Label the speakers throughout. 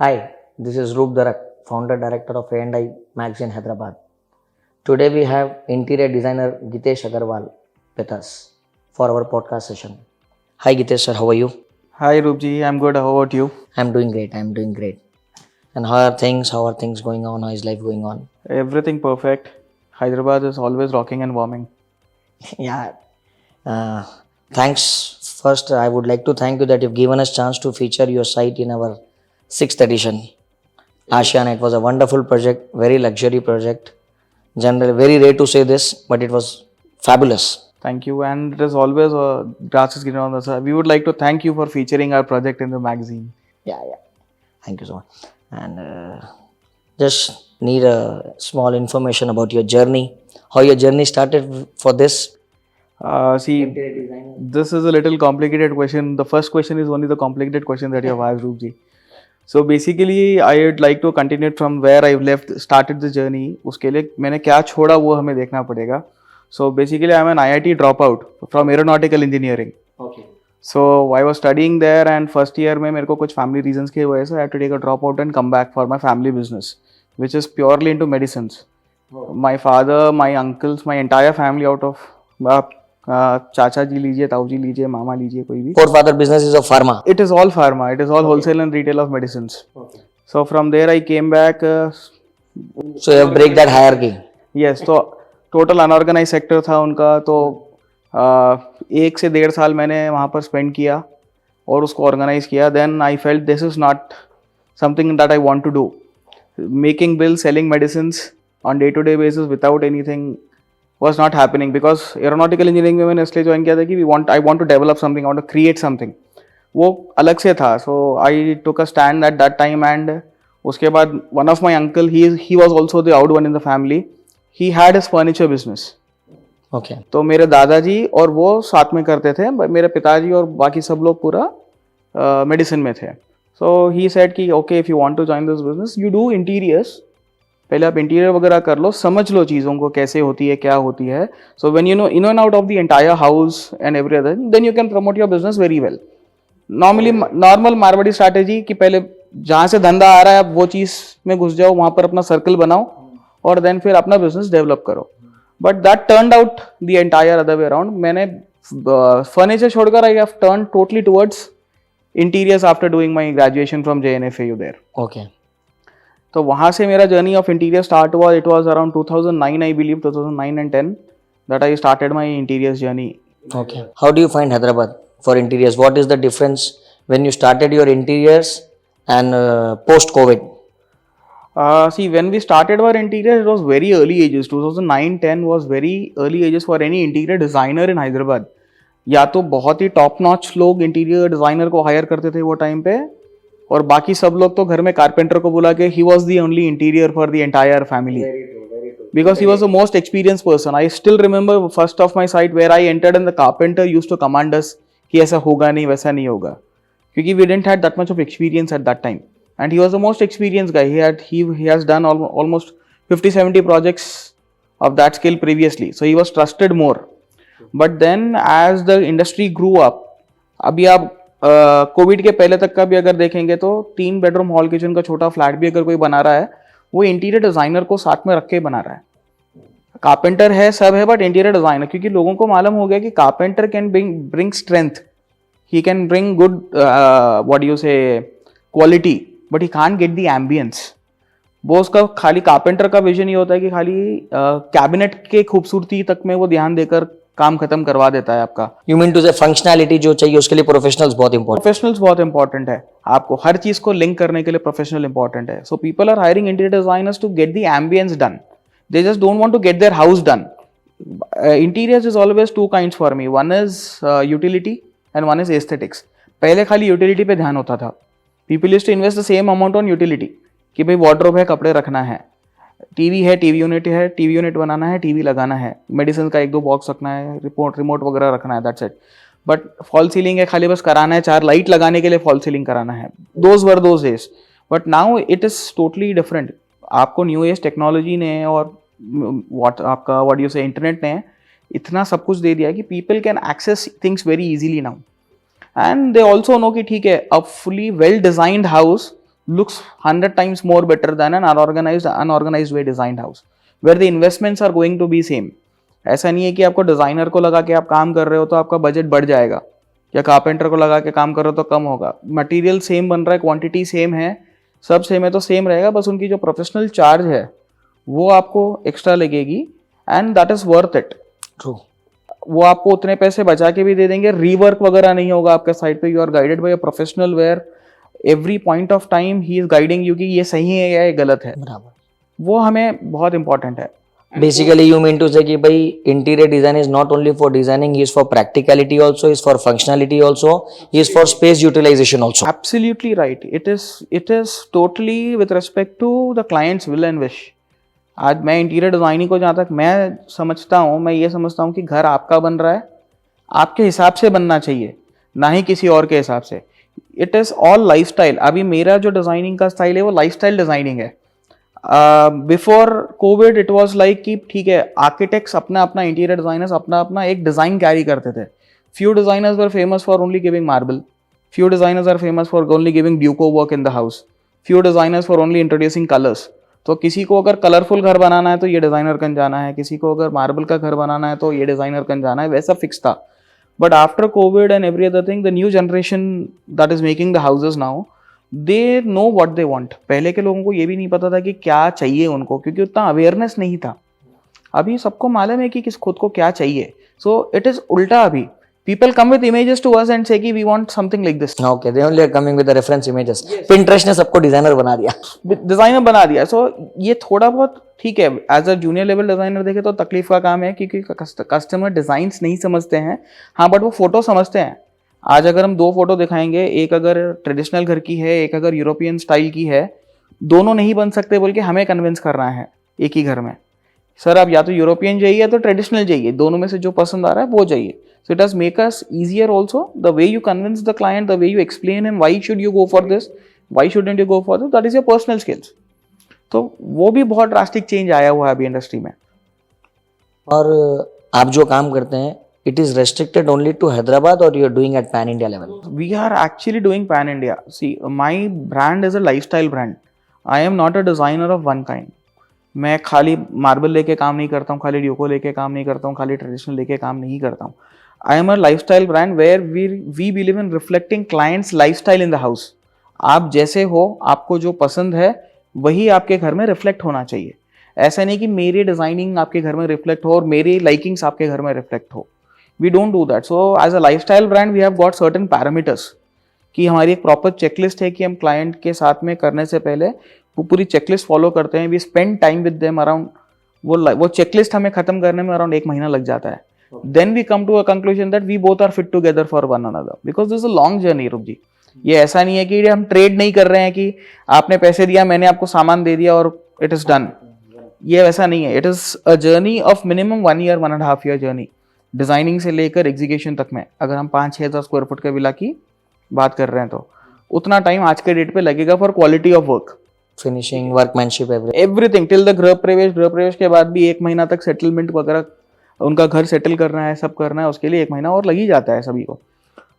Speaker 1: Hi, this is Roop Darak, founder director of A&I Magazine Hyderabad. Today we have interior designer Gitesh Agarwal with us for our podcast session. Hi Gitesh sir, how are you?
Speaker 2: Hi Roopji, I'm good. How about you?
Speaker 1: I'm doing great. I'm doing great. And how are things? How are things going on? How is life going on?
Speaker 2: Everything perfect. Hyderabad is always rocking and warming.
Speaker 1: Yeah. Uh, Thanks. First, I would like to thank you that you've given us chance to feature your site in our sixth edition. ASEAN. It was a wonderful project, very luxury project. Generally, very rare to say this, but it was fabulous.
Speaker 2: Thank you. And it is always grass is greener on the side. We would like to thank you for featuring our project in the magazine.
Speaker 1: Yeah. Thank you so much. And just need a small information about your journey, how your journey started for this.
Speaker 2: See, this is a little complicated question. The first question is only the complicated question that you have asked, Roopji. So basically, I would like to continue from where I started the journey. उसके लिए मैंने क्या छोड़ा वो हमें देखना पड़ेगा. So basically, I'm an IIT dropout from aeronautical engineering.
Speaker 1: Okay.
Speaker 2: So I was studying there and first year में मेरे को कुछ family reasons की वजह से I had to take a dropout and come back for my family business, which is purely into medicines. My father, my uncles, my entire family out of चाचा जी लीजिए, ताऊ जी लीजिए, मामा लीजिए, कोई भी.
Speaker 1: Forefather business is of pharma.
Speaker 2: It is all pharma. It is all wholesale and retail of medicines.
Speaker 1: Okay.
Speaker 2: So from there I came back.
Speaker 1: So you have break that hierarchy.
Speaker 2: Yes, तो total unorganised sector था उनका. तो 1 से 1.5 साल मैंने वहाँ पर spend किया और उसको ऑर्गेनाइज किया. Then I felt this is not something that I want to do. Making bill, selling medicines on day to day basis without anything was not happening because aeronautical engineering में मैंने इसलिए join किया था कि I want to develop something, I want to create something. वो अलग से था. So I took a stand at that time and उसके बाद one of my uncle, he was also the odd one in the family. He had his furniture business.
Speaker 1: Okay.
Speaker 2: तो मेरे दादाजी और वो साथ में करते थे. मेरे पिताजी और बाकी सब लोग पूरा मेडिसिन में थे. So he said कि okay, if you want to join this business, you do interiors. पहले आप इंटीरियर वगैरह कर लो, समझ लो चीज़ों को कैसे होती है, क्या होती है. So when you know in and out of the entire house and every other, then you can promote your business very well. Normal Marwari strategy कि पहले जहाँ से धंधा आ रहा है आप वो चीज़ में घुस जाओ, वहाँ पर अपना सर्कल बनाओ और देन फिर अपना बिजनेस डेवलप करो. But that turned out the entire other way around. मैंने फर्नीचर छोड़कर I have turn totally towards interiors after doing my graduation from JNFAU there.
Speaker 1: Okay.
Speaker 2: तो वहाँ से मेरा जर्नी ऑफ इंटीरियर स्टार्ट हुआ. It was around 2009 I believe, 2009 and 10 that I started my interiors journey.
Speaker 1: Okay. How do you find Hyderabad for interiors? What is the difference when you started your interiors and post-COVID?
Speaker 2: See, when we started our interior, it was very early ages. 2009-10 was very early ages for any interior designer in Hyderabad. या तो बहुत ही top notch लोग interior designer को higher करते थे वो time पे, और बाकी सब लोग तो घर में कारपेंटर को बुला के, he was the only interior for the entire family because he was the most experience person. I still remember first of my site where I entered and the carpenter used to command us कि ऐसा होगा नहीं, वैसा नहीं होगा, क्योंकि we didn't had that much of experience at that time and he was the most experience guy. he has done almost 50-70 projects of that scale previously, so he was trusted more. But then as the industry grew up, अभी आप Covid के पहले तक का भी अगर देखेंगे तो 3 बेडरूम हॉल किचन का छोटा फ्लैट भी अगर कोई बना रहा है, वो इंटीरियर डिजाइनर को साथ में रख के बना रहा है. कारपेंटर है, सब है, बट इंटीरियर डिजाइनर, क्योंकि लोगों को मालूम हो गया कि carpenter can bring strength, he can bring good what you say quality, but he can't get the ambience. वो उसका खाली कारपेंटर का विजन ये होता है कि खाली कैबिनेट के खूबसूरती तक में वो ध्यान देकर काम खत्म करवा देता है आपका.
Speaker 1: You mean to say functionality जो चाहिए उसके लिए प्रोफेशनल्स बहुत इंपॉर्टेंट.
Speaker 2: प्रोफेशनल्स बहुत इंपॉर्टेंट है. आपको हर चीज को लिंक करने के लिए प्रोफेशनल इंपॉर्टेंट है. So people are hiring interior designers to get the ambience done. They just don't want to get their house done. Interiors is always 2 kinds for me. One is utility and one is aesthetics. पहले खाली utility पे ध्यान होता था. People used to invest the same amount on utility कि भाई wardrobe है, कपड़े रखना है, टीवी है, टीवी यूनिट बनाना है, टीवी लगाना है, मेडिसिन का 1-2 बॉक्स रखना है, रिमोट वगैरह रखना है, that's it. But fall ceiling है, खाली बस कराना है, 4 लाइट लगाने के लिए फॉल सीलिंग कराना है. Those were those days. But now it is totally different. आपको न्यू एज टेक्नोलॉजी ने और व्हाट यू से इंटरनेट ने इतना सब कुछ दे दिया कि people can access things very easily now. And they also know कि ठीक है, अब fully well designed house looks 100 times more better than an unorganized way designed house where the investments are going to be same. ऐसा नहीं है कि आपको designer को लगा के आप काम कर रहे हो तो आपका बजट बढ़ जाएगा, या कारपेंटर को लगा के काम कर रहे हो तो कम होगा. मटेरियल सेम बन रहा है, क्वांटिटी सेम है, सब सेम है तो सेम रहेगा, बस उनकी जो प्रोफेशनल चार्ज है वो आपको एक्स्ट्रा लगेगी and that is worth it.
Speaker 1: True.
Speaker 2: वो आपको उतने पैसे बचा के भी दे देंगे, रीवर्क वगैरह नहीं होगा आपके साइड पे. You are guided by a professional where every point of time he is guiding you कि ये सही है या ये गलत है.
Speaker 1: बराबर.
Speaker 2: वो हमें बहुत इंपॉर्टेंट है.
Speaker 1: Basically, you mean to say कि भाई interior design is not only for designing, is for practicality also, is for functionality also, is for space utilization also.
Speaker 2: Absolutely right. It is totally with respect to the client's will and wish. आज मैं interior designing को जहाँ तक मैं समझता हूँ, मैं ये समझता हूँ कि घर आपका बन रहा है, आपके हिसाब से बनना चाहिए, ना ही किसी और के हिसाब से. It is all lifestyle. अभी मेरा जो डिज़ाइनिंग का स्टाइल है वो लाइफस्टाइल डिज़ाइनिंग है. Before Covid it was like कि ठीक है, आर्किटेक्ट्स अपना अपना, इंटीरियर डिजाइनर्स अपना अपना एक डिज़ाइन कैरी करते थे. Few designers were famous for only giving marble, few designers are famous for only giving duco work in the house, few designers for only introducing colours. तो किसी को अगर कलरफुल घर बनाना है तो ये डिज़ाइनर कन जाना है, किसी को अगर मार्बल का घर बनाना है तो ये डिज़ाइनर कन जाना है, वैसा फिक्स था. But after Covid and every other thing, the new generation that is making the houses now, they know what they want. पहले के लोगों को ये भी नहीं पता था कि क्या चाहिए उनको, क्योंकि उतना अवेयरनेस नहीं था. अभी सबको मालूम है कि किस खुद को क्या चाहिए. सो इट इज उल्टा. अभी people come with images to us and say कि we want something like this.
Speaker 1: Okay, they only are coming with the reference images. Pinterest ने सबको डिजाइनर बना दिया.
Speaker 2: डिजाइनर बना दिया. सो ये थोड़ा बहुत ठीक है. As a junior level designer देखे तो तकलीफ का काम है, क्योंकि कस्टमर डिजाइन्स नहीं समझते हैं. हाँ, बट वो फोटो समझते हैं. आज अगर हम दो फोटो दिखाएंगे, एक अगर ट्रेडिशनल घर की है, एक अगर यूरोपियन स्टाइल की है, दोनों नहीं बन सकते बोल के हमें कन्विंस करना है एक ही घर में. सर आप या तो यूरोपियन चाहिए या तो ट्रेडिशनल चाहिए, दोनों में से जो पसंद आ रहा है वो चाहिए. So it does make us easier also. The way you convince the client, the way you explain him why should you go for this, why shouldn't you go for this, that is your personal skills. तो वो भी बहुत drastic change आया हुआ है अभी industry में.
Speaker 1: और आप जो काम करते हैं, it is restricted only to Hyderabad or you are doing at pan India level?
Speaker 2: We are actually doing pan India. See, my brand is a lifestyle brand. I am not a designer of one kind. मैं खाली marble लेके काम नहीं करता हूँ, खाली ड्यूको लेके काम नहीं करता हूँ, खाली ट्रेडिशनल लेके काम नहीं करता हूँ. I am a lifestyle brand where we believe in reflecting clients' lifestyle in the house. आप जैसे हो, आपको जो पसंद है वही आपके घर में रिफ्लेक्ट होना चाहिए. ऐसा नहीं कि मेरी डिजाइनिंग आपके घर में रिफ्लेक्ट हो और मेरी लाइकिंग्स आपके घर में रिफ्लेक्ट हो. We don't do that. So as a lifestyle brand we have got certain parameters कि हमारी एक प्रॉपर चेकलिस्ट है कि हम क्लाइंट के साथ में करने से पहले वो पूरी चेकलिस्ट फॉलो करते हैं. We spend time with them around, वो चेकलिस्ट हमें खत्म करने में अराउंड 1 महीना लग जाता है. Then we come to a conclusion that we both are fit together for one another, because this is a long journey. रूप जी, ये ऐसा नहीं है कि हम ट्रेड नहीं कर रहे हैं कि आपने पैसे दिया, मैंने आपको सामान दे दिया और इट इज डन. ये वैसा नहीं है. It is a journey of minimum 1 year 1.5 year journey, designing से लेकर एग्जीक्यूशन तक में. अगर हम 5-6 हज़ार स्क्वायर फुट के विला की बात कर रहे हैं तो उतना टाइम आज के डेट पे लगेगा for quality of work,
Speaker 1: finishing, workmanship,
Speaker 2: everything till the गृह प्रवेश. गृह प्रवेश के बाद भी 1 महीना तक सेटलमेंट वगैरह, उनका घर सेटल करना है, सब करना है, उसके लिए 1 महीना और लग ही जाता है सभी को.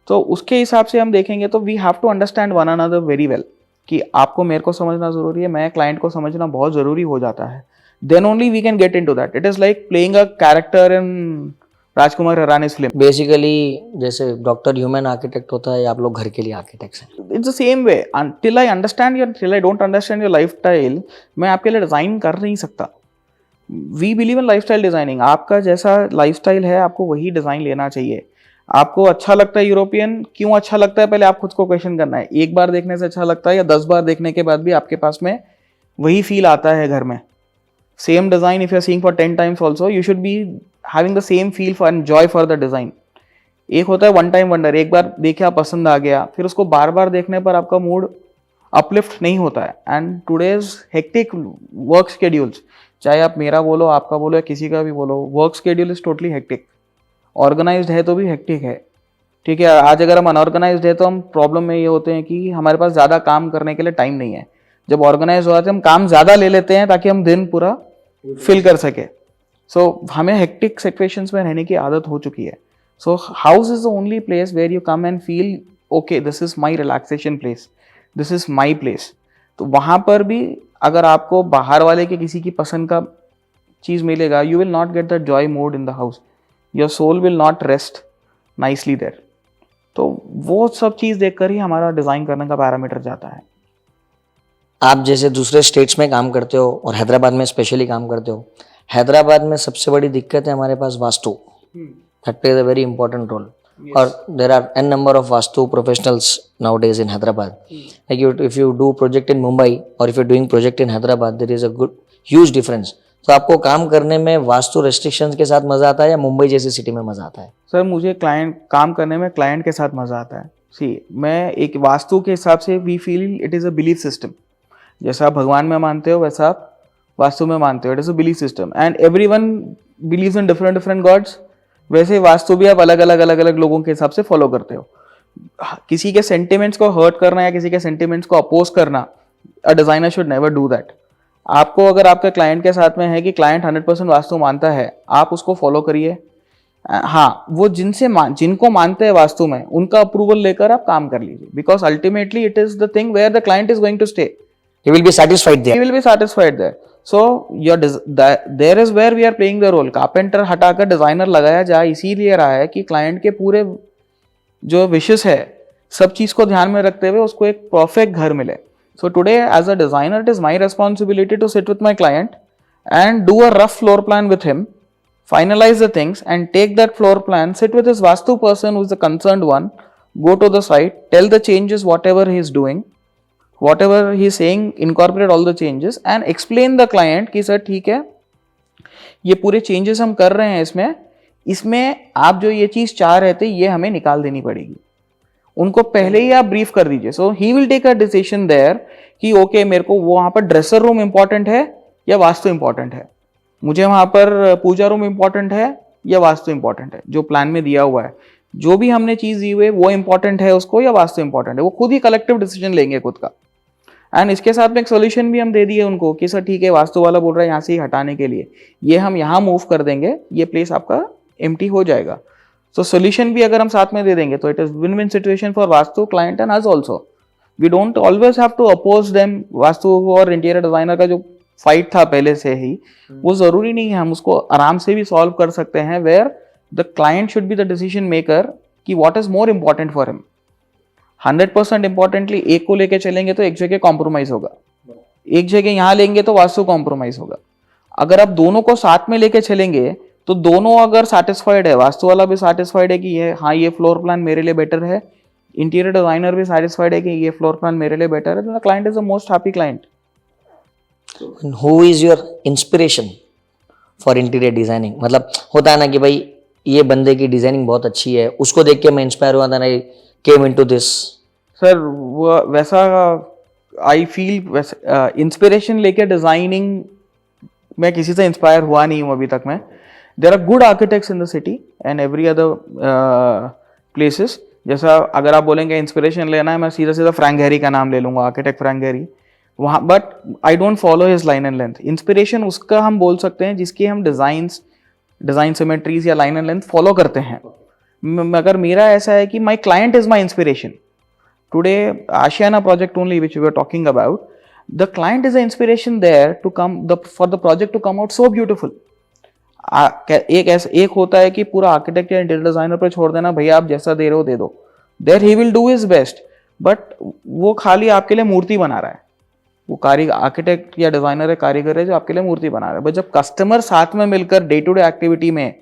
Speaker 2: तो उसके हिसाब से हम देखेंगे तो we have to understand one another very well, कि आपको मेरे को समझना जरूरी है, मैं क्लाइंट को समझना बहुत जरूरी हो जाता है. Then only we can get into that. It is like playing a character in Rajkumar Hirani's film.
Speaker 1: Basically जैसे डॉक्टर ह्यूमन आर्किटेक्ट होता है, आप लोग घर के लिए आर्किटेक्ट्स हैं.
Speaker 2: It's the same way. Till I understand your, till I don't understand your lifestyle, मैं आपके लिए डिजाइन कर नहीं सकता. We believe in lifestyle designing. आपका जैसा लाइफस्टाइल है आपको वही डिजाइन लेना चाहिए. आपको अच्छा लगता है यूरोपियन, क्यों अच्छा लगता है पहले आप खुद को क्वेश्चन करना है. एक बार देखने से अच्छा लगता है या 10 बार देखने के बाद भी आपके पास में वही फील आता है घर में. Same design if you are seeing for 10 times also, you should be having the same feel for and joy for the design. एक होता है वन टाइम वंडर, एक बार देखा पसंद आ गया, फिर उसको बार बार देखने पर आपका मूड अपलिफ्ट नहीं होता है. And today's hectic work schedules, चाहे आप मेरा बोलो, आपका बोलो या किसी का भी बोलो, work schedule is totally hectic. Organised है तो भी हेक्टिक है. ठीक है, आज अगर हम अनऑर्गेनाइज्ड है तो हम प्रॉब्लम में ये होते हैं कि हमारे पास ज़्यादा काम करने के लिए टाइम नहीं है. जब ऑर्गेनाइज हो जाते हैं हम काम ज़्यादा ले लेते हैं ताकि हम दिन पूरा फिल कर सके. सो हमें हेक्टिक सिचुएशंस में रहने की आदत हो चुकी है. So house is the only place where you come and feel okay, this is my relaxation place, this is my place. तो वहां पर भी अगर आपको बाहर वाले के किसी की पसंद का चीज मिलेगा, you will not get that joy mode in the house, your soul will not rest nicely there. तो वो सब चीज देखकर ही हमारा डिजाइन करने का पैरामीटर जाता है।
Speaker 1: आप जैसे दूसरे स्टेट्स में काम करते हो और हैदराबाद में स्पेशली काम करते हो, हैदराबाद में सबसे बड़ी दिक्कत है हमारे पास vastu, that plays a very important role. और there are an number of vastu professionals nowadays in Hyderabad. Like if you do project in Mumbai और if you doing project in Hyderabad, there is a good huge difference. तो आपको काम करने में vastu restrictions के साथ मजा आता है या मुंबई जैसी सिटी में मजा आता है?
Speaker 2: सर मुझे काम करने में क्लाइंट के साथ मजा आता है। सी मैं एक वास्तु के हिसाब से we feel it is a belief system. जैसा आप भगवान में मानते हो वैसा आप वास्तु में मानते हो, it is a belief system and everyone believes in different different God's. वैसे वास्तु भी आप अलग अलग लोगों के हिसाब से फॉलो करते हो। किसी के सेंटिमेंट्स को हर्ट करना या किसी के सेंटिमेंट्स को अपोज करना, a designer should never do that. आपको अगर आपके क्लाइंट के साथ में है कि क्लाइंट 100% वास्तु मानता है, आप उसको फॉलो करिए। हाँ, वो जिनको मानते हैं वास्तु में उनका अप्रूवल लेकर आप काम कर लीजिए, because ultimately it is the thing where the client is going to stay.
Speaker 1: He will be satisfied there.
Speaker 2: He will be satisfied there. So there is where we are playing the role. Carpenter हटाकर designer लगाया जाए इसीलिए रहा है कि client के पूरे जो विशेस है सब चीज को ध्यान में रखते हुए उसको एक परफेक्ट घर मिले। So today as a designer it is my responsibility to sit with my client and do a rough floor plan with him, finalize the things and take that floor plan, sit with his vastu person who is the concerned one, go to the site, tell the changes whatever he is doing, whatever he is saying, incorporate all the changes and explain the client कि sir ठीक है ये पूरे changes हम कर रहे हैं, इसमें आप जो ये चीज चाह रहे थे ये हमें निकाल देनी पड़ेगी। उनको पहले ही आप ब्रीफ कर दीजिए। So he will take a decision there कि ओके मेरे को वहां पर ड्रेसर रूम इंपॉर्टेंट है या वास्तु इंपॉर्टेंट है, मुझे वहां पर पूजा रूम इंपॉर्टेंट है या वास्तु इंपॉर्टेंट है। जो प्लान में दिया हुआ है, जो भी हमने चीज दी हुई है वो इंपॉर्टेंट है उसको या वास्तु इंपॉर्टेंट है, वो खुद ही कलेक्टिव डिसीजन लेंगे खुद का। एंड इसके साथ में एक सोल्यूशन भी हम दे दिए उनको कि सर ठीक है वास्तु वाला बोल रहा है यहाँ से ही हटाने के लिए, ये हम यहाँ मूव कर देंगे, ये प्लेस आपका एम्प्टी हो जाएगा। सो सोल्यूशन भी अगर हम साथ में दे देंगे तो it is win win situation for vastu, client and us also. We don't always have to oppose them. Vastu और इंटीरियर डिजाइनर का जो फाइट था पहले से ही, वो जरूरी नहीं है, हम उसको आराम से भी सॉल्व कर सकते हैं, where the client should be the decision maker कि what is more important for him. 100% importantly एक को लेके चलेंगे तो एक जगह कॉम्प्रोमाइज होगा, एक जगह यहाँ लेंगे तो वास्तु कॉम्प्रोमाइज होगा। अगर आप दोनों को साथ में लेके चलेंगे तो दोनों अगर सेटिस्फाइड है, वास्तु वाला भी सेटिस्फाइड है कि ये हाँ ये फ्लोर प्लान मेरे लिए बेटर है, इंटीरियर डिजाइनर भी सेटिस्फाइड है कि ये फ्लोर प्लान मेरे लिए बेटर है, तो the client is the most happy client.
Speaker 1: Who is your inspiration for interior designing? मतलब होता है ना कि भाई ये बंदे की डिजाइनिंग बहुत अच्छी है, उसको देख के मैं इंस्पायर हुआ था, ना केम इनटू दिस।
Speaker 2: सर वो वैसा आई फील इंस्पिरेशन लेके डिजाइनिंग मैं किसी से इंस्पायर हुआ नहीं हूँ अभी तक मैं। There are good architects in the city and every other places. जैसा अगर आप बोलेंगे इंस्पिरेशन लेना है, मैं सीधा सीधा फ्रैंक गहरी का नाम ले लूंगा, आर्किटेक्ट फ्रैंक गहरी वहाँ, but I don't follow his line and length. Inspiration उसका हम बोल सकते हैं जिसकी हम डिजाइन सिमेट्रीज या लाइन एंड लेंथ फॉलो करते हैं। मगर मेरा ऐसा है कि my client is my inspiration. Today Ashiana project only which we are talking about, the client is a inspiration there to come for the project to come out so beautiful. एक होता है कि पूरा आर्किटेक्ट या इंटीरियर डिजाइनर पर छोड़ देना, भैया आप जैसा दे रहे हो दे दो, there he will do his best, but वो खाली आपके लिए मूर्ति बना रहा है। वो आर्किटेक्ट या डिजाइनर है, कारीगर है जो आपके लिए मूर्ति बना रहा है। बट जब कस्टमर साथ में मिलकर डे टू डे एक्टिविटी में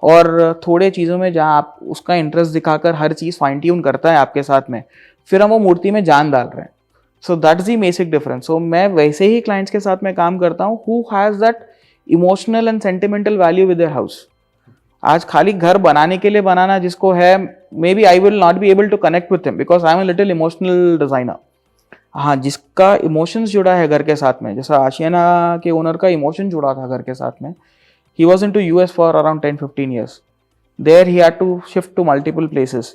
Speaker 2: और थोड़े चीज़ों में जहाँ आप उसका इंटरेस्ट दिखाकर हर चीज़ फाइन ट्यून करता है आपके साथ में, फिर हम वो मूर्ति में जान डाल रहे हैं। So that's the basic difference. So मैं वैसे ही क्लाइंट्स के साथ में काम करता हूँ who has that emotional and sentimental value with their house. आज खाली घर बनाने के लिए बनाना जिसको है, may be I will not be able to connect with him because I am a little emotional designer. हाँ, जिसका इमोशंस जुड़ा है घर के साथ में, जैसा आशियाना के ओनर का इमोशन जुड़ा था घर के साथ में। He was into US for around 10-15 years. There he had to shift to multiple places.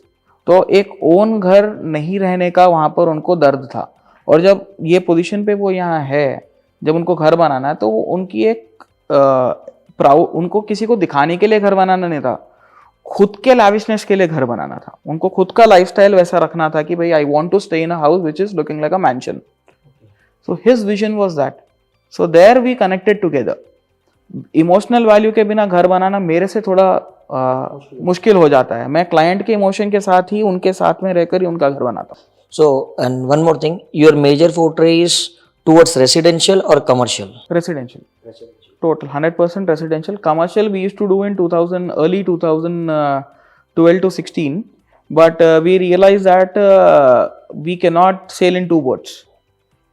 Speaker 2: तो एक ओन घर नहीं रहने का वहाँ पर उनको दर्द था, और जब ये पोजीशन पे वो यहाँ है, जब उनको घर बनाना है तो उनकी एक उनको किसी को दिखाने के लिए घर बनाना नहीं था, खुद के लैविशनेस के लिए घर बनाना था। उनको खुद का लाइफस्टाइल वैसा रखना था कि भाई I want to stay in a house which is looking like a mansion. So his vision was that. So there we connected together. Emotional value के बिना घर बनाना मेरे से थोड़ा मुश्किल हो जाता है. मैं क्लाइंट के इमोशन के साथ ही उनके साथ में रहकर ही उनका घर बनाता हूँ.
Speaker 1: So, and one more thing, your major forte is towards residential or commercial?
Speaker 2: Residential. Total 100% residential. Commercial we used to do in early 2012 to 16, but we realized that we cannot sail in two boats.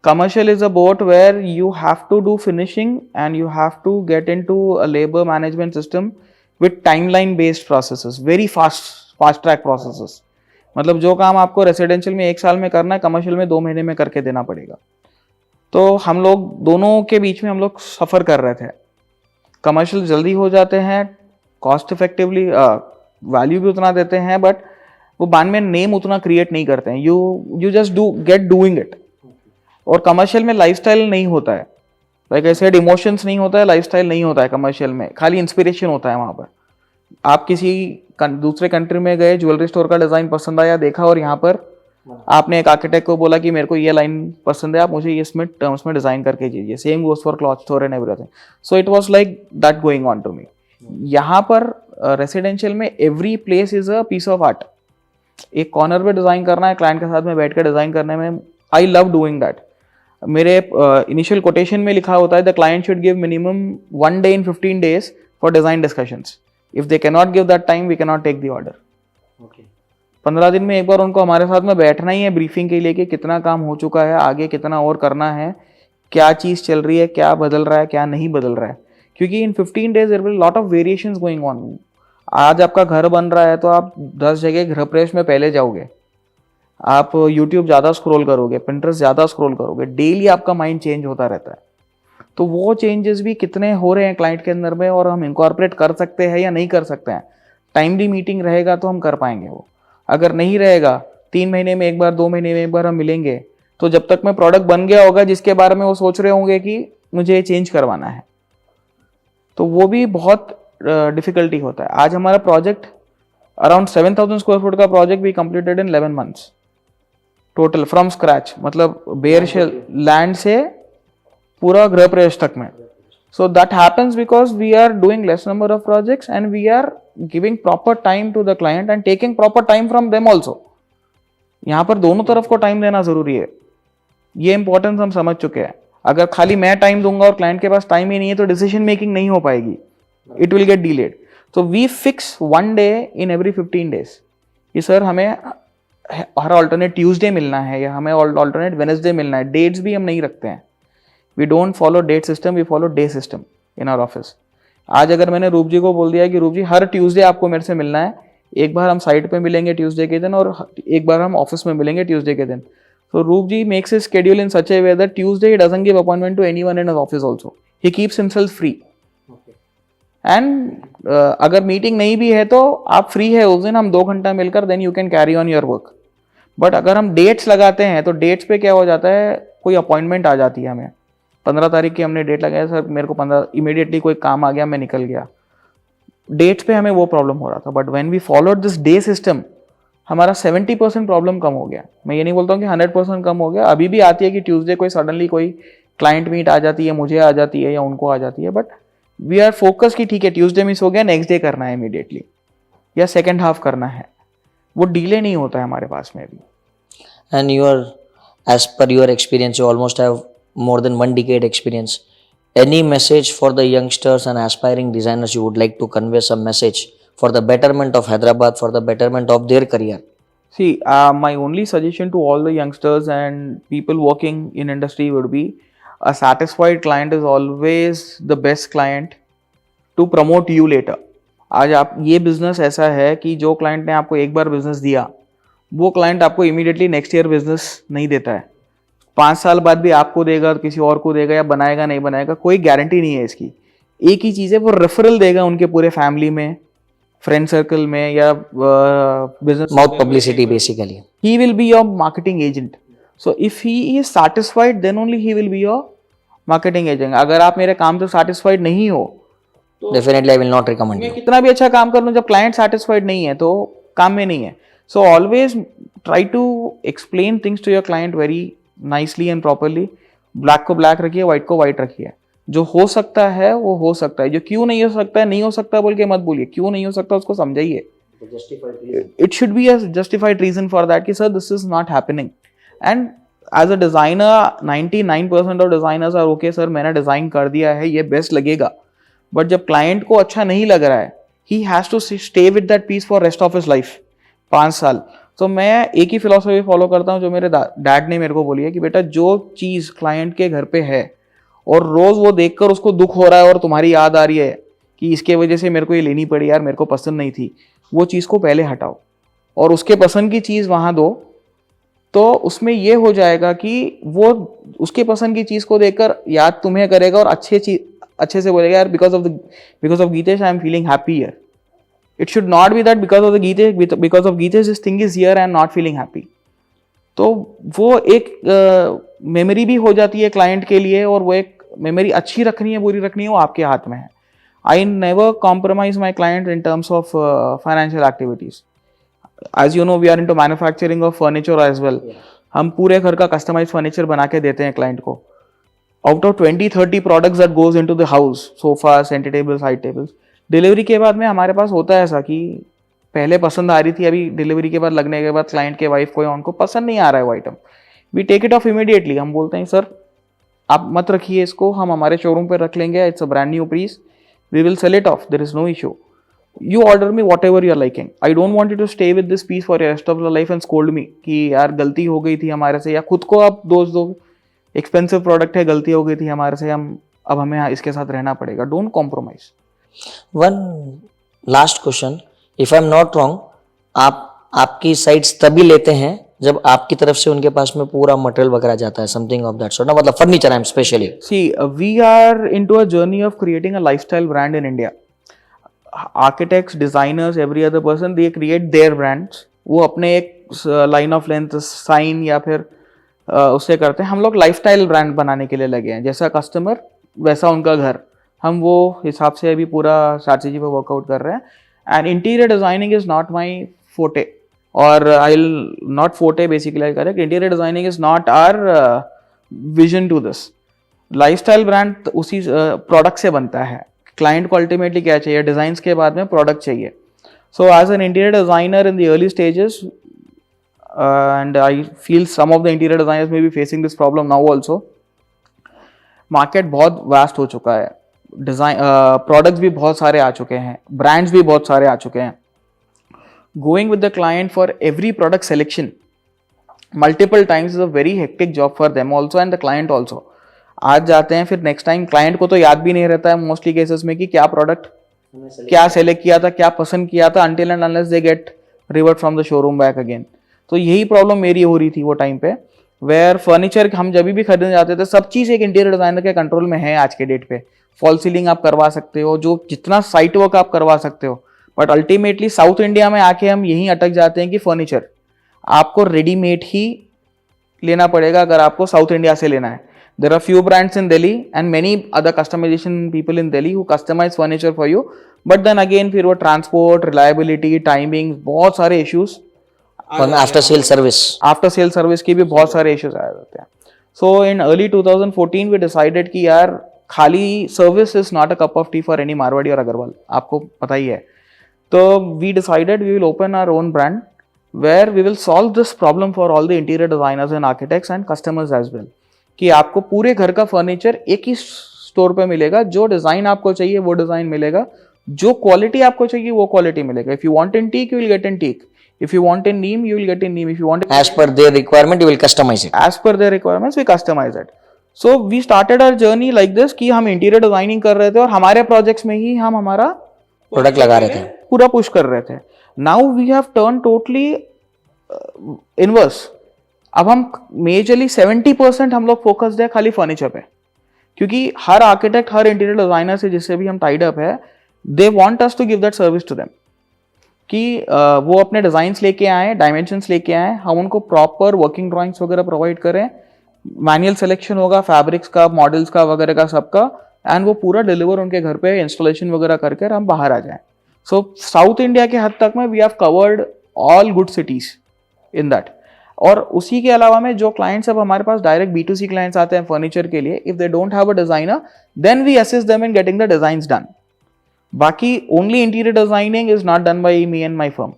Speaker 2: Commercial is a boat where you have to do finishing and you have to get into a labor management system with timeline based processes, very fast track processes. मतलब जो काम आपको residential में 1 साल में करना है, commercial में 2 महीने में करके देना पड़ेगा. तो हम लोग दोनों के बीच में हम लोग सफ़र कर रहे थे. कमर्शियल जल्दी हो जाते हैं, कॉस्ट इफेक्टिवली वैल्यू भी उतना देते हैं, बट वो बाद में नेम उतना क्रिएट नहीं करते हैं. You just get doing it. और कमर्शियल में लाइफस्टाइल नहीं होता है. लाइक आई सेड, इमोशंस नहीं होता है, लाइफस्टाइल नहीं होता है कमर्शियल में. खाली इंस्पिरेशन होता है वहाँ पर. आप किसी दूसरे कंट्री में गए, ज्वेलरी स्टोर का डिज़ाइन पसंद आया, देखा, और यहाँ पर आपने एक आर्किटेक्ट को बोला कि मेरे को ये लाइन पसंद है, आप मुझे ये इसमें टर्म्स में डिज़ाइन करके दीजिए. Same goes for cloth store and everything. So it was like that going on to me. यहाँ पर रेसिडेंशियल में every place is a piece of art. एक कॉर्नर पे डिज़ाइन करना है, क्लाइंट के साथ में बैठ कर डिज़ाइन करने में आई लव डूइंग दैट. मेरे इनिशियल कोटेशन में लिखा होता है the client should give minimum 1 day in 15 days for design discussions. If they can not give that time, we can not take the order. 15 दिन में एक बार उनको हमारे साथ में बैठना ही है ब्रीफिंग के लिए कि कितना काम हो चुका है, आगे कितना और करना है, क्या चीज़ चल रही है, क्या बदल रहा है, क्या नहीं बदल रहा है. क्योंकि in 15 days there will lot of variations going on. आज आपका घर बन रहा है तो आप 10 जगह गृह प्रवेश में पहले जाओगे, आप यूट्यूब ज़्यादा स्क्रॉल करोगे, पिंटरेस्ट ज़्यादा स्क्रॉल करोगे, डेली आपका माइंड चेंज होता रहता है. तो वो चेंजेस भी कितने हो रहे हैं क्लाइंट के अंदर में, और हम इनकॉर्पोरेट कर सकते हैं या नहीं कर सकते हैं. टाइमली मीटिंग रहेगा तो हम कर पाएंगे. वो अगर नहीं रहेगा, 3 महीने में एक बार, 2 महीने में एक बार हम मिलेंगे, तो जब तक में प्रोडक्ट बन गया होगा जिसके बारे में वो सोच रहे होंगे कि मुझे ये चेंज करवाना है, तो वो भी बहुत डिफिकल्टी होता है. आज हमारा प्रोजेक्ट अराउंड 7,000 स्क्वायर फुट का प्रोजेक्ट भी completed in 11 months total from scratch. मतलब बेयर शेल लैंड से पूरा गृह प्रवेश तक में. So that happens because we are doing less number of projects and we are giving proper time to the client and taking proper time from them also. यहाँ पर दोनों तरफ को टाइम देना जरूरी है. ये इंपॉर्टेंस हम समझ चुके हैं. अगर खाली मैं टाइम दूंगा और क्लाइंट के पास टाइम ही नहीं है तो डिसीजन मेकिंग नहीं हो पाएगी. It will get delayed. So we fix 1 day in every 15 days. कि सर हमें हर ऑल्टरनेट ट्यूसडे मिलना है या हमें ऑल्टरनेट वेडनेसडे मिलना है. डेट्स भी हम नहीं रखते हैं. We don't follow date system, we follow day system in our office. आज अगर मैंने रूप जी को बोल दिया कि रूप जी हर ट्यूसडे आपको मेरे से मिलना है, एक बार हम साइट पे मिलेंगे ट्यूसडे के दिन और एक बार हम ऑफिस में मिलेंगे ट्यूसडे के दिन. तो Roop ji makes his schedule in such a way that Tuesday he doesn't give appointment to anyone in his office also. He keeps himself free. And अगर मीटिंग नहीं भी है तो आप फ्री है उस दिन, हम 2 घंटा मिलकर then you can carry on your work. But अगर हम डेट्स लगाते हैं तो डेट्स पे क्या हो जाता है, कोई अपॉइंटमेंट आ जाती है हमें. 15 तारीख की हमने डेट लगाया, सर मेरे को 15 इमीडिएटली कोई काम आ गया, मैं निकल गया. डेट्स पे हमें वो प्रॉब्लम हो रहा था. But when we followed this day system, हमारा 70% प्रॉब्लम कम हो गया. मैं ये नहीं बोलता हूँ कि 100% कम हो गया. अभी भी आती है कि ट्यूसडे कोई सडनली कोई क्लाइंट मीट आ जाती है, मुझे आ जाती है या उनको आ जाती है. बट वी आर फोकस कि ठीक है ट्यूसडे मिस हो गया, नेक्स्ट डे करना है इमीडिएटली या सेकेंड हाफ करना है. वो डिले नहीं होता है हमारे पास में भी.
Speaker 1: And as per your experience, you almost have more than 1 decade experience. Any message for the youngsters and aspiring designers you would like to convey some message for the betterment of Hyderabad, for the betterment of their career?
Speaker 2: See, my only suggestion to all the youngsters and people working in industry would be a satisfied client is always the best client to promote you later. आज आप ये business ऐसा है कि जो client ने आपको एक बार बिजनेस दिया, वो क्लाइंट आपको इमीडिएटली नेक्स्ट ईयर बिजनेस नहीं देता है. 5 साल बाद भी आपको देगा, किसी और को देगा, या बनाएगा नहीं बनाएगा, कोई गारंटी नहीं है इसकी. एक ही चीज़ है, वो रेफरल देगा उनके पूरे फैमिली में, फ्रेंड सर्कल में, या business
Speaker 1: Mouth publicity basically.
Speaker 2: He will be your marketing agent. So if he is satisfied then only he will be your marketing agent. अगर आप मेरे काम से सैटिस्फाइड नहीं हो तो
Speaker 1: Definitely I will not recommend
Speaker 2: मैं
Speaker 1: you.
Speaker 2: कितना भी अच्छा काम कर लूँ, जब क्लाइंट सैटिस्फाइड नहीं है तो काम में नहीं है. So always try to explain things to your client very nicely and properly. Black को ब्लैक रखिए, व्हाइट को व्हाइट रखिए। जो हो सकता है वो हो सकता है, जो क्यों नहीं हो सकता है नहीं हो सकता बोल के मत बोलिए, क्यों नहीं हो सकता उसको समझाइए। It should be a justified reason for that कि sir this is not happening. And as a designer 99% of designers are okay sir मैंने डिजाइन कर दिया है ये बेस्ट लगेगा, बट जब क्लाइंट को अच्छा नहीं लग रहा है he has to stay with that piece for rest of his life 5 साल। तो मैं एक ही फिलोसफी फॉलो करता हूँ जो मेरे डैड ने मेरे को बोली है कि बेटा जो चीज़ क्लाइंट के घर पे है और रोज वो देखकर उसको दुख हो रहा है और तुम्हारी याद आ रही है कि इसके वजह से मेरे को ये लेनी पड़ी यार, मेरे को पसंद नहीं थी, वो चीज़ को पहले हटाओ और उसके पसंद की चीज़ वहाँ दो। तो उसमें ये हो जाएगा कि वो उसके पसंद की चीज़ को देखकर याद तुम्हें करेगा और अच्छे से बोलेगा यार because of Geetesh I am feeling happy here. It should not be that because of Geetesh this thing is here I am not feeling happy. तो वो एक मेमोरी भी हो जाती है क्लाइंट के लिए, और वो एक मेमोरी अच्छी रखनी है बुरी रखनी है वो आपके हाथ में है। I never compromise my client in terms of financial activities. As you know, we are into manufacturing of furniture as well. हम पूरे घर का customized furniture बना के देते हैं client को. Out of 20-30 products that goes into the house, sofa, center tables, side tables, delivery के बाद में हमारे पास होता है ऐसा कि पहले पसंद आ रही थी, अभी डिलीवरी के बाद लगने के बाद क्लाइंट के वाइफ को या उनको पसंद नहीं आ रहा है वो item, we take it off immediately. हम बोलते हैं सर आप मत रखिए इसको, हम हमारे शोरूम पे रख लेंगे, it's a brand new piece, we will sell it off, there is no issue, you order me whatever you are liking, I don't want you to stay with this piece for the rest of your life and scold me कि यार गलती हो गई थी हमारे से, या खुद को आप दोष दो एक्सपेंसिव प्रोडक्ट है गलती हो गई थी हमारे से, हम अब हमें इसके साथ रहना पड़ेगा। Don't compromise.
Speaker 1: One last question, if I am not wrong, आप आपकी साइट्स तभी लेते हैं जब आपकी तरफ से उनके पास में पूरा मटेरियल वगैरह जाता है, समथिंग ऑफ दैट सॉर्ट ना, मतलब furniture I am specially.
Speaker 2: See we are into a journey of creating a lifestyle brand in India. Architects, designers, every other person they create their brands, वो अपने एक line of length sign या फिर उससे करते हैं। हम लोग लाइफस्टाइल ब्रांड बनाने के लिए लगे हैं, जैसा कस्टमर वैसा उनका घर, हम वो हिसाब से अभी पूरा स्ट्रैटेजी पे वर्कआउट कर रहे हैं। And interior designing is not my फोटे, or I'll not forte basically, I'll correct, interior designing is not our vision to this. Lifestyle brand उसी प्रोडक्ट से बनता है। क्लाइंट को अल्टीमेटली क्या चाहिए, डिजाइन्स के बाद में प्रोडक्ट चाहिए। So as an interior designer in the early stages, and I feel some of the interior designers may be facing this problem now also, market बहुत वास्ट हो चुका है, डिजाइन प्रोडक्ट्स भी बहुत सारे आ चुके हैं, ब्रांड्स भी बहुत सारे आ चुके हैं। Going with the client for every product selection multiple times is a very hectic job for them also and the client also. आज जाते हैं फिर नेक्स्ट टाइम क्लाइंट को तो याद भी नहीं रहता है मोस्टली केसेस में कि क्या प्रोडक्ट क्या सेलेक्ट किया था, क्या पसंद किया था, until and unless they get revert from the showroom back again. तो यही प्रॉब्लम मेरी हो रही थी वो टाइम पे, वेयर फर्नीचर हम जब भी खरीदने जाते थे सब चीज़ एक इंटीरियर डिजाइनर के कंट्रोल में है आज के डेट पे। फॉल सीलिंग आप करवा सकते हो, जो जितना साइट वर्क आप करवा सकते हो, बट अल्टीमेटली साउथ इंडिया में आके हम यहीं अटक जाते हैं कि फर्नीचर आपको रेडीमेड ही लेना पड़ेगा अगर आपको साउथ इंडिया से लेना है। There are few brands in Delhi and many other customisation people in Delhi who customise furniture for you, but then again फिर वो ट्रांसपोर्ट, रिलायबिलिटी, टाइमिंग, बहुत सारे इश्यूज,
Speaker 1: आफ्टर सेल सर्विस की भी बहुत सारे इश्यूज आ जाते हैं। सो इन अर्ली 2014 वी डिसाइडेड कि यार खाली service is not a cup of T for any Marwari और अग्रवाल, आपको पता ही है। So we decided we will open our own brand where we will solve this problem for all the interior designers and architects and customers as well, कि आपको पूरे घर का furniture एक ही स्टोर पे मिलेगा, जो डिजाइन आपको चाहिए वो डिजाइन मिलेगा, जो क्वालिटी आपको चाहिए वो क्वालिटी मिलेगा। If you want in teak, you will get in teak. If you want in neem, you will get in neem. If you want as per their requirement, you will customize it.
Speaker 2: As per their requirements, we customize it. So we started our journey like this कि हम interior designing कर रहे थे और हमारे projects में ही हम हमारा
Speaker 1: प्रोडक्ट लगा रहे थे,
Speaker 2: पूरा पुश कर रहे थे। Now we have turn totally inverse. अब हम मेजरली 70% हम लोग फोकस्ड है खाली फर्नीचर पे, क्योंकि हर आर्किटेक्ट, हर इंटीरियर डिजाइनर से जिससे भी हम टाइड अप है, they want us to give that service to them कि वो अपने डिजाइंस लेके आए, डायमेंशंस लेके आए, हम उनको प्रॉपर वर्किंग ड्राइंग्स वगैरह प्रोवाइड करें, मैनुअल सिलेक्शन होगा फैब्रिक्स का, मॉडल्स का वगैरह का सबका, एंड वो पूरा डिलीवर उनके घर पे इंस्टॉलेशन वगैरह करके हम बाहर आ जाएं। सो साउथ इंडिया के हद तक में we have covered all good cities in that. और उसी के अलावा में जो क्लाइंट्स अब हमारे पास डायरेक्ट B2C क्लाइंट्स आते हैं फर्नीचर के लिए, if they don't have a designer then we assist them in getting the designs done. बाकी only interior designing is not done by me and my firm.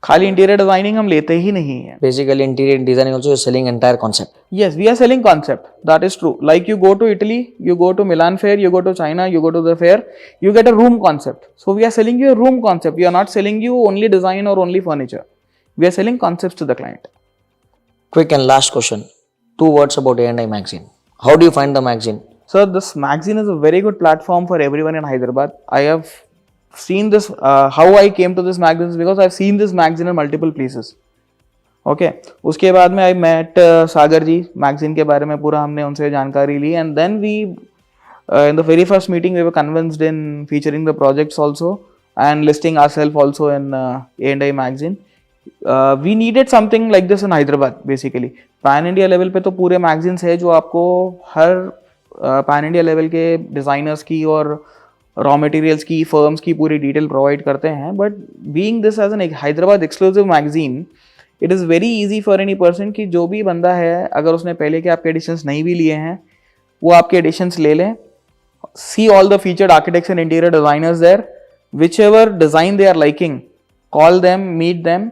Speaker 2: खाली interior designing हम लेते ही नहीं है.
Speaker 1: Basically, interior designing also is selling entire concept.
Speaker 2: Yes, we are selling concept. That is true. Like you go to Italy, you go to Milan fair, you go to China, you go to the fair, you get a room concept. So we are selling you a room concept. We are not selling you only design or only furniture. We are selling concepts to the client.
Speaker 1: Quick and last question. 2 words about A&I magazine. How do you find the magazine?
Speaker 2: So this magazine is a very good platform for everyone in Hyderabad. I have seen this, how I came to this magazine is because I've seen this magazine in multiple places. Okay. उसके बाद में I met Sagar ji, magazine के बारे में पूरा हमने उनसे जानकारी ली, and then we in the very first meeting we were convinced in featuring the projects also and listing ourselves also in A&I magazine. We needed something like this in Hyderabad basically. Pan India level पे तो पूरे magazines है जो आपको हर pan India level के designers की और raw materials की फर्म्स की पूरी डिटेल प्रोवाइड करते हैं. But being this as an Hyderabad exclusive magazine, it is very easy for any person कि जो भी बंदा है, अगर उसने पहले के आपके एडिशंस नहीं भी लिए हैं, वो आपके एडिशंस ले लें. See all the featured architects and interior designers there, whichever design they are liking, call them, meet them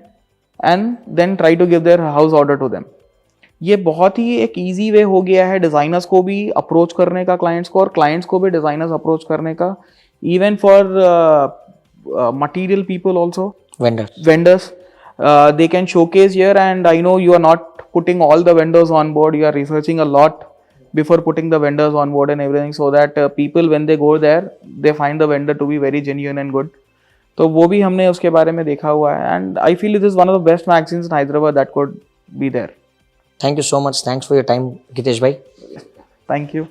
Speaker 2: and then try to give their house order to them. ये बहुत ही एक इजी वे हो गया है designers को भी approach करने का क्लाइंट्स को, और क्लाइंट्स को भी डिज़ाइनर्स अप्रोच करने का, even for material people also, vendors. They can showcase here, and I know you are not putting all the vendors on board. You are researching a lot before putting the vendors on board and everything, so that people when they go there, they find the vendor to be very genuine and good. तो वो भी हमने उसके बारे में देखा हुआ है, and I feel it is one of the best magazines in Hyderabad that could be there.
Speaker 1: Thank you so much. Thanks for your time, Gitesh bhai.
Speaker 2: Thank you.